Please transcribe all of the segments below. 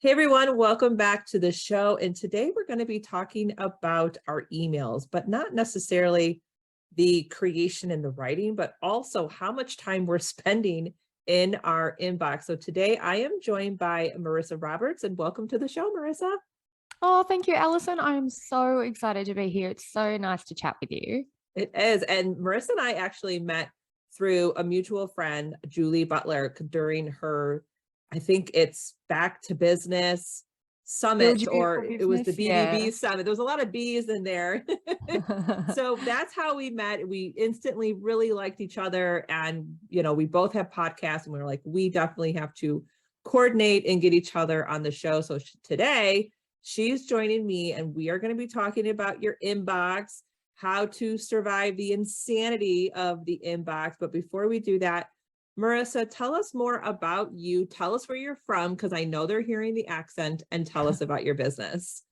Hey everyone, welcome back to the show. And today we're going to be talking about our emails, but not necessarily the creation and the writing, but also how much time we're spending in our inbox. So today I am joined by Marissa Roberts, and welcome to the show, Marissa. Oh, thank you, Allison. I'm so excited to be here. It's so nice to chat with you. It is. And Marissa and I actually met through a mutual friend, Julie Butler, during her, I think it's Back to Business Build Summit, your or beautiful it was the business. BBB Yeah. Summit. There was a lot of B's in there. So that's how we met. We instantly really liked each other. And, we both have podcasts, and we were like, we definitely have to coordinate and get each other on the show. So today she's joining me, and we are going to be talking about your inbox, how to survive the insanity of the inbox. But before we do that, Marissa, tell us more about you. Tell us where you're from, because I know they're hearing the accent, and tell us about your business.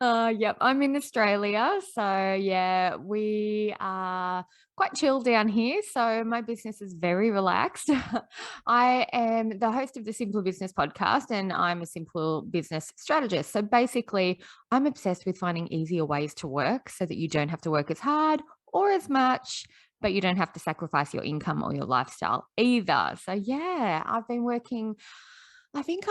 Yep, I'm in Australia. So, yeah, we are quite chill down here. So, my business is very relaxed. I am the host of the Simple Business podcast, and I'm a simple business strategist. So, basically, I'm obsessed with finding easier ways to work so that you don't have to work as hard or as much, but you don't have to sacrifice your income or your lifestyle either. So, yeah, I've been working. I think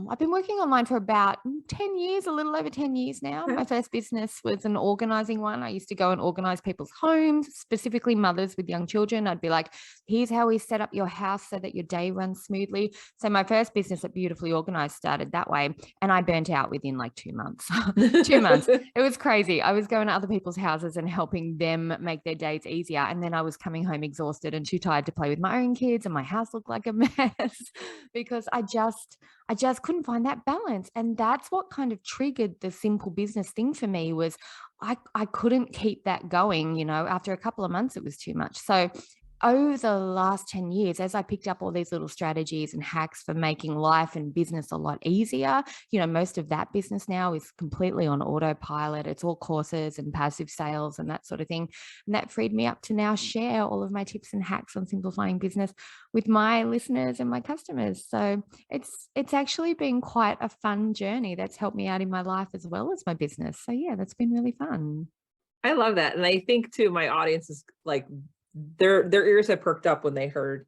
I've been working online for about 10 years, a little over 10 years now. My first business was an organizing one. I used to go and organize people's homes, specifically mothers with young children. I'd be like, here's how we set up your house so that your day runs smoothly. So my first business at Beautifully Organized started that way. And I burnt out within like 2 months. 2 months. It was crazy. I was going to other people's houses and helping them make their days easier. And then I was coming home exhausted and too tired to play with my own kids. And my house looked like a mess because I just couldn't find that balance. And that's what kind of triggered the simple business thing for me was I couldn't keep that going. After a couple of months, it was too much. So over the last 10 years, as I picked up all these little strategies and hacks for making life and business a lot easier, most of that business now is completely on autopilot. It's all courses and passive sales and that sort of thing. And that freed me up to now share all of my tips and hacks on simplifying business with my listeners and my customers. So it's actually been quite a fun journey that's helped me out in my life as well as my business. So yeah, that's been really fun. I love that. And I think too, my audience is like, their ears have perked up when they heard,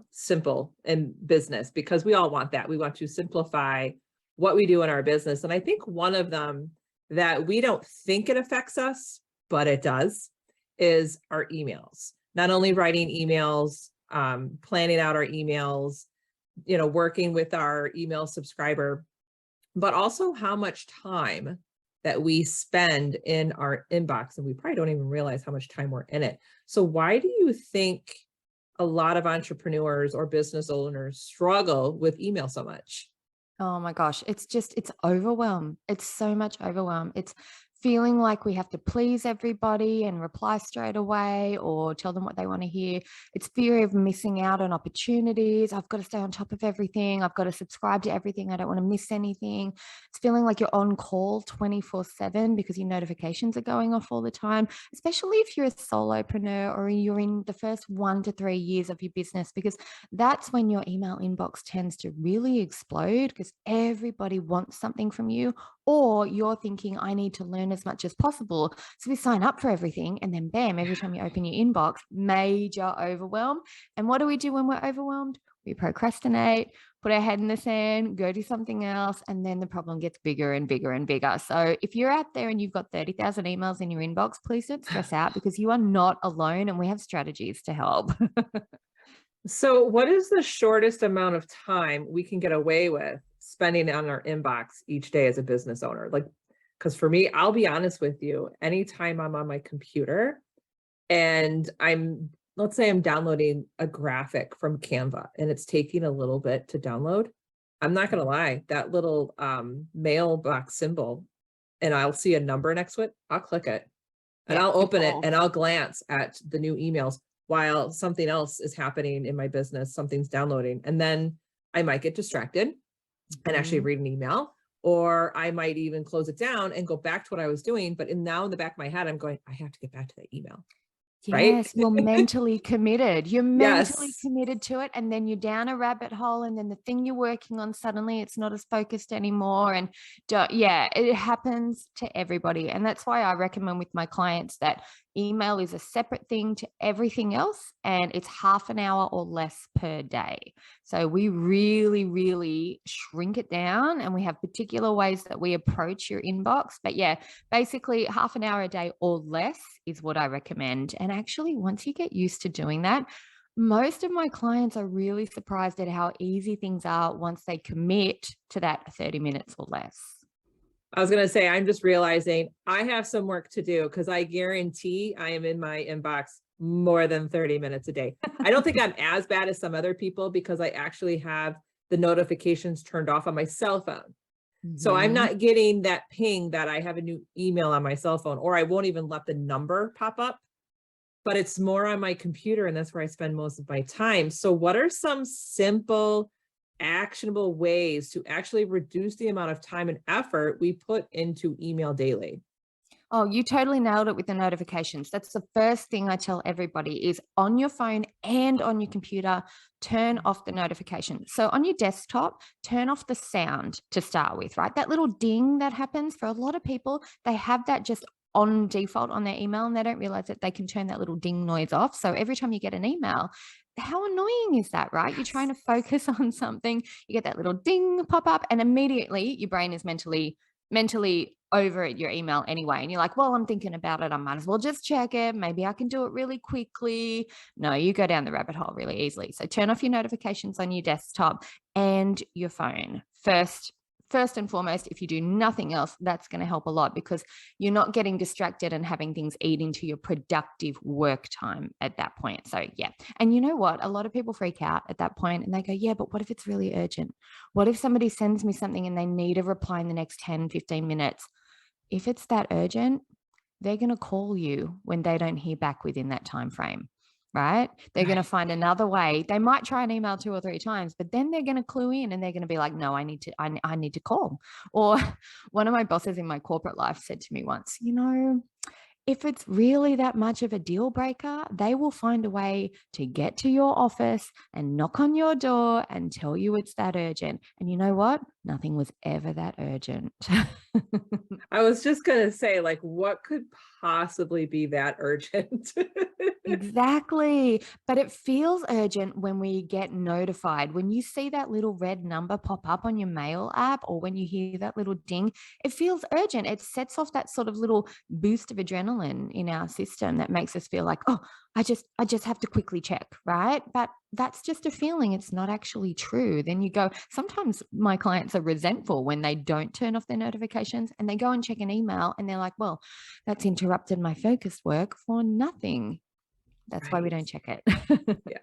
simple in business, because we all want that. We want to simplify what we do in our business. And I think one of them that we don't think it affects us, but it does, is our emails. Not only writing emails, planning out our emails, working with our email subscriber, but also how much time that we spend in our inbox. And we probably don't even realize how much time we're in it. So why do you think a lot of entrepreneurs or business owners struggle with email so much? Oh my gosh, it's overwhelm. It's so much overwhelm. It's feeling like we have to please everybody and reply straight away or tell them what they want to hear. It's fear of missing out on opportunities. I've got to stay on top of everything. I've got to subscribe to everything. I don't want to miss anything. It's feeling like you're on call 24/7 because your notifications are going off all the time, especially if you're a solopreneur or you're in the first 1 to 3 years of your business, because that's when your email inbox tends to really explode because everybody wants something from you, or you're thinking, I need to learn as much as possible. So we sign up for everything, and then bam, every time you open your inbox, major overwhelm. And what do we do when we're overwhelmed? We procrastinate, put our head in the sand, go do something else, and then the problem gets bigger and bigger and bigger. So if you're out there and you've got 30,000 emails in your inbox, please don't stress out because you are not alone, and we have strategies to help. So what is the shortest amount of time we can get away with spending on our inbox each day as a business owner? Like, because for me, I'll be honest with you, anytime I'm on my computer and let's say I'm downloading a graphic from Canva and it's taking a little bit to download, I'm not going to lie, that little mailbox symbol, and I'll see a number next to it, I'll click it and Yep, I'll open it evolve. and I'll glance at the new emails while something else is happening in my business, something's downloading. And then I might get distracted and actually Mhm. read an email, or I might even close it down and go back to what I was doing. But now in the back of my head, I'm going, I have to get back to that email. right? Yes, you're mentally committed. You're mentally Yes. committed to it. And then you're down a rabbit hole. And then the thing you're working on, suddenly it's not as focused anymore. And yeah, it happens to everybody. And that's why I recommend with my clients that email is a separate thing to everything else. And it's half an hour or less per day. So we really, really shrink it down. And we have particular ways that we approach your inbox. But yeah, basically half an hour a day or less is what I recommend. And actually, once you get used to doing that, most of my clients are really surprised at how easy things are once they commit to that 30 minutes or less. I was going to say, I'm just realizing I have some work to do because I guarantee I am in my inbox more than 30 minutes a day. I don't think I'm as bad as some other people because I actually have the notifications turned off on my cell phone. So I'm Mhm. not getting that ping that I have a new email on my cell phone, or I won't even let the number pop up, but it's more on my computer, and that's where I spend most of my time. So what are some simple, actionable ways to actually reduce the amount of time and effort we put into email daily? Oh, you totally nailed it with the notifications. That's the first thing I tell everybody is on your phone and on your computer, turn off the notifications. So on your desktop, turn off the sound to start with, right? That little ding that happens for a lot of people, they have that just on default on their email and they don't realize that they can turn that little ding noise off. So every time you get an email, how annoying is that, right? You're trying to focus on something, you get that little ding pop up, and immediately your brain is mentally over at your email anyway. And you're like, well, I'm thinking about it. I might as well just check it. Maybe I can do it really quickly. No, you go down the rabbit hole really easily. So turn off your notifications on your desktop and your phone first and foremost. If you do nothing else, that's going to help a lot because you're not getting distracted and having things eat into your productive work time at that point. So yeah. And you know what? A lot of people freak out at that point and they go, yeah, but what if it's really urgent? What if somebody sends me something and they need a reply in the next 10, 15 minutes? If it's that urgent, they're going to call you when they don't hear back within that time frame, right? They're going to Right. find another way. They might try an email 2 or 3 times, but then they're going to clue in and they're going to be like, no, I need to call. Or one of my bosses in my corporate life said to me once, if it's really that much of a deal breaker, they will find a way to get to your office and knock on your door and tell you it's that urgent. And you know what? Nothing was ever that urgent. I was just going to say, like, what could possibly be that urgent? Exactly. But it feels urgent when we get notified. When you see that little red number pop up on your mail app or when you hear that little ding, it feels urgent. It sets off that sort of little boost of adrenaline in our system that makes us feel like, oh, I just have to quickly check, right? But that's just a feeling. It's not actually true. Then you go, sometimes my clients are resentful when they don't turn off their notifications and they go and check an email and they're like, well, that's interrupted my focused work for nothing. That's why we Right. don't check it. Yeah.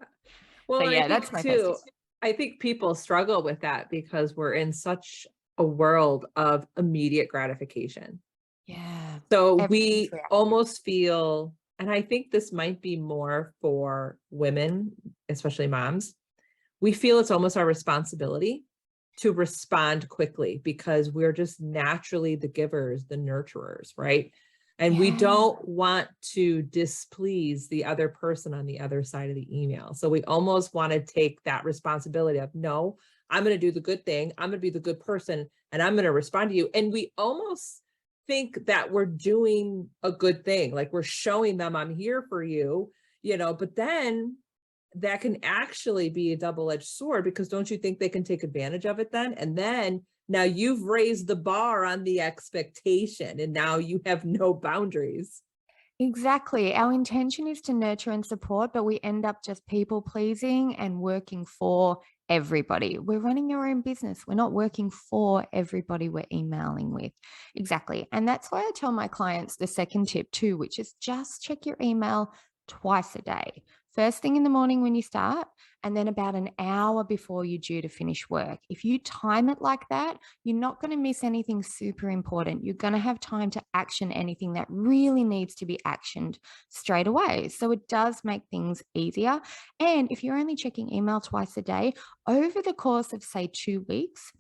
Well, So and I yeah, that's think my first tip. too, I think people struggle with that because we're in such a world of immediate gratification. Yeah. So Everything's we reactive. almost feel, and I think this might be more for women, especially moms, we feel it's almost our responsibility to respond quickly because we're just naturally the givers, the nurturers, right? And we Yeah. don't want to displease the other person on the other side of the email. So we almost want to take that responsibility of, no, I'm going to do the good thing. I'm going to be the good person and I'm going to respond to you. And we almost think that we're doing a good thing. Like we're showing them I'm here for you, but then that can actually be a double-edged sword because don't you think they can take advantage of it then? And then now you've raised the bar on the expectation and now you have no boundaries. Exactly. Our intention is to nurture and support, but we end up just people pleasing and working for everybody. We're running our own business. We're not working for everybody we're emailing with. Exactly. And that's why I tell my clients the second tip too, which is just check your email twice a day. First thing in the morning when you start, and then about an hour before you're due to finish work. If you time it like that, you're not going to miss anything super important. You're going to have time to action anything that really needs to be actioned straight away. So it does make things easier. And if you're only checking email twice a day, over the course of, say, 2 weeks,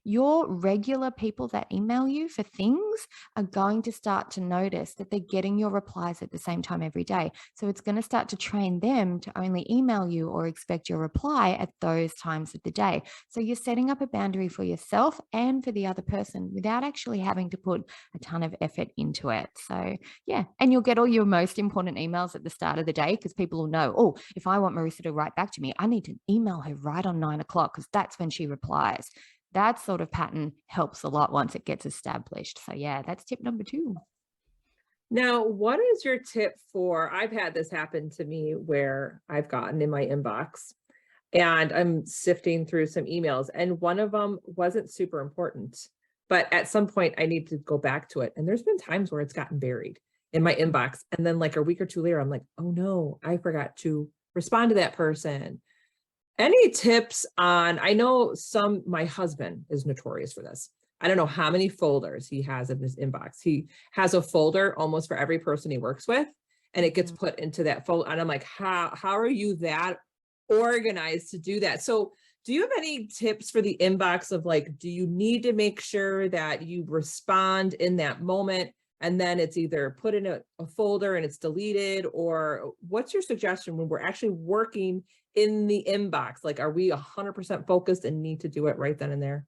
your regular people that email you for things are going to start to notice that they're getting your replies at the same time every day. So it's going to start to train them to only email you or expect your reply at those times of the day. So you're setting up a boundary for yourself and for the other person without actually having to put a ton of effort into it. So yeah, and you'll get all your most important emails at the start of the day because people will know, oh, if I want Marissa to write back to me, I need to email her right on 9 o'clock because that's when she replies. That sort of pattern helps a lot once it gets established. So yeah, that's tip number 2. Now, what is your tip for, I've had this happen to me where I've gotten in my inbox and I'm sifting through some emails and one of them wasn't super important, but at some point I need to go back to it. And there's been times where it's gotten buried in my inbox. And then like a week or two later, I'm like, oh no, I forgot to respond to that person. Any tips on, I know my husband is notorious for this. I don't know how many folders he has in his inbox. He has a folder almost for every person he works with, and it gets put into that folder. And I'm like, how are you that organized to do that? So do you have any tips for the inbox of like, do you need to make sure that you respond in that moment and then it's either put in a folder and it's deleted, or what's your suggestion when we're actually working in the inbox? Like, are we 100% focused and need to do it right then and there?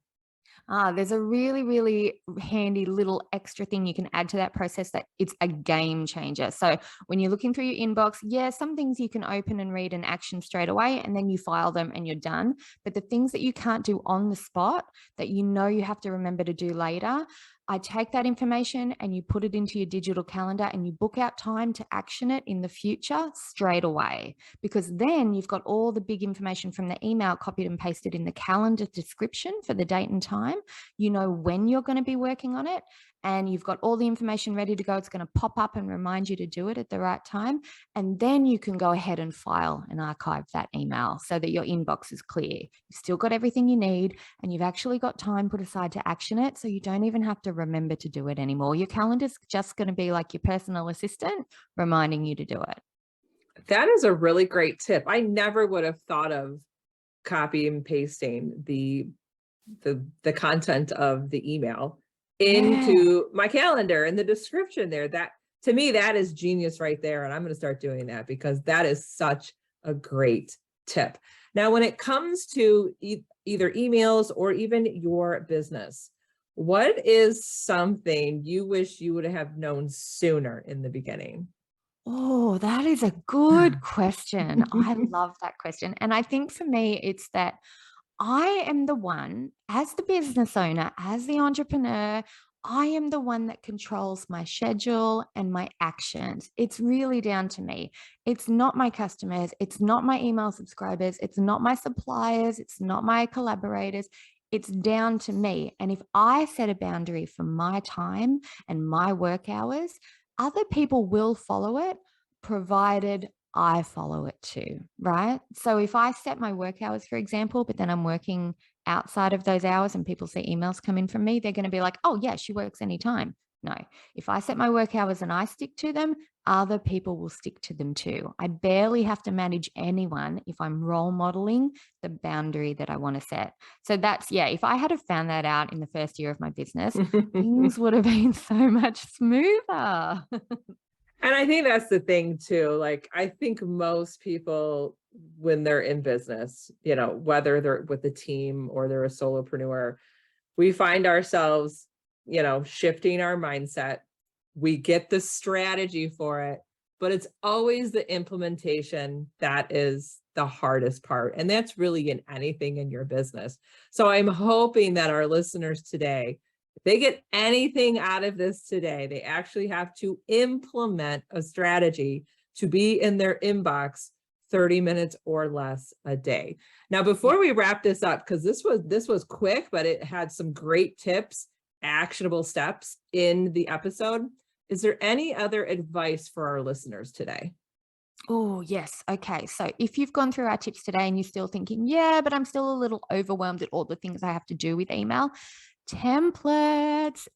There's a really, really handy little extra thing you can add to that process that it's a game changer. So when you're looking through your inbox, yeah, some things you can open and read and action straight away, and then you file them and you're done. But the things that you can't do on the spot that you know you have to remember to do later, I take that information and you put it into your digital calendar and you book out time to action it in the future straight away, because then you've got all the big information from the email copied and pasted in the calendar description for the date and time. You know when you're going to be working on it, and you've got all the information ready to go. It's going to pop up and remind you to do it at the right time. And then you can go ahead and file and archive that email so that your inbox is clear. You've still got everything you need, and you've actually got time put aside to action it. So you don't even have to remember to do it anymore. Your calendar's just going to be like your personal assistant reminding you to do it. That is a really great tip. I never would have thought of copy and pasting the content of the email Yeah. into my calendar and the description there. That, to me, that is genius right there. And I'm going to start doing that because that is such a great tip. Now, when it comes to either emails or even your business, what is something you wish you would have known sooner in the beginning? Oh, that is a good question. I love that question. And I think for me, it's that I am the one, as the business owner, as the entrepreneur, I am the one that controls my schedule and my actions. It's really down to me. It's not my customers. It's not my email subscribers. It's not my suppliers. It's not my collaborators. It's down to me. And if I set a boundary for my time and my work hours, other people will follow it, provided I follow it too, right? So if I set my work hours, for example, but then I'm working outside of those hours and people see emails come in from me, they're going to be like, oh, yeah, she works anytime. No, if I set my work hours and I stick to them, other people will stick to them too. I barely have to manage anyone if I'm role modeling the boundary that I want to set. So that's, yeah, if I had have found that out in the first year of my business, things would have been so much smoother. And I think that's the thing too. Like, I think most people, when they're in business, whether they're with a team or they're a solopreneur, we find ourselves, shifting our mindset. We get the strategy for it, but it's always the implementation that is the hardest part. And that's really in anything in your business. So I'm hoping that our listeners today, if they get anything out of this today, they actually have to implement a strategy to be in their inbox 30 minutes or less a day. Now, before we wrap this up, because this was quick, but it had some great tips, actionable steps in the episode. Is there any other advice for our listeners today? Oh, yes. Okay. So if you've gone through our tips today and you're still thinking, yeah, but I'm still a little overwhelmed at all the things I have to do with email, templates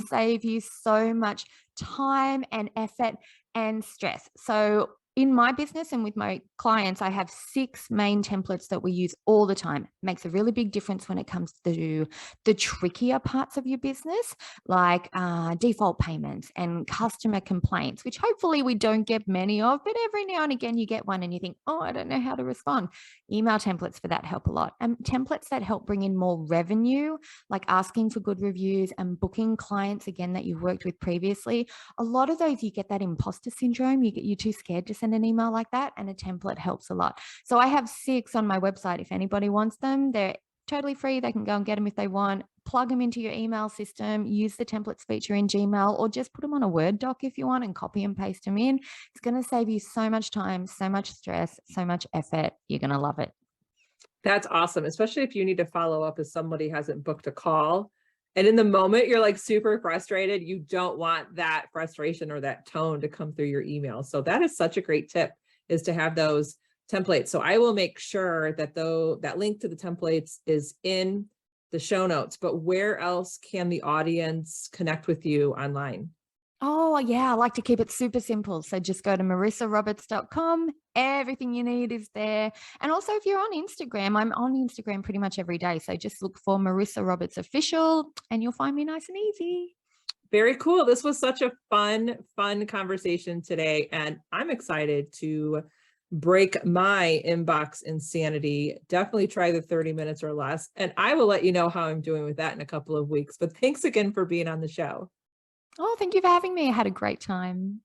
save you so much time and effort and stress. So in my business and with my clients, I have 6 main templates that we use all the time. Makes a really big difference when it comes to the trickier parts of your business, like default payments and customer complaints, which hopefully we don't get many of, but every now and again you get one and you think, oh, I don't know how to respond. Email templates for that help a lot. And templates that help bring in more revenue, like asking for good reviews and booking clients again that you've worked with previously. A lot of those, you get that imposter syndrome. You're too scared to send an email like that, and a template helps a lot. So I have 6 on my website. If anybody wants them, they're totally free. They can go and get them if they want. Plug them into your email system, use the templates feature in Gmail, or just put them on a Word doc if you want and copy and paste them in. It's going to save you so much time, so much stress, so much effort. You're going to love it. That's awesome, especially if you need to follow up if somebody hasn't booked a call. And in the moment, you're like super frustrated. You don't want that frustration or that tone to come through your email. So that is such a great tip, is to have those templates. So I will make sure that that link to the templates is in the show notes. But where else can the audience connect with you online? Oh, yeah, I like to keep it super simple. So just go to marissaroberts.com. Everything you need is there. And also, if you're on Instagram, I'm on Instagram pretty much every day. So just look for Marissa Roberts Official and you'll find me nice and easy. Very cool. This was such a fun conversation today. And I'm excited to break my inbox insanity. Definitely try the 30 minutes or less. And I will let you know how I'm doing with that in a couple of weeks. But thanks again for being on the show. Oh, thank you for having me. I had a great time.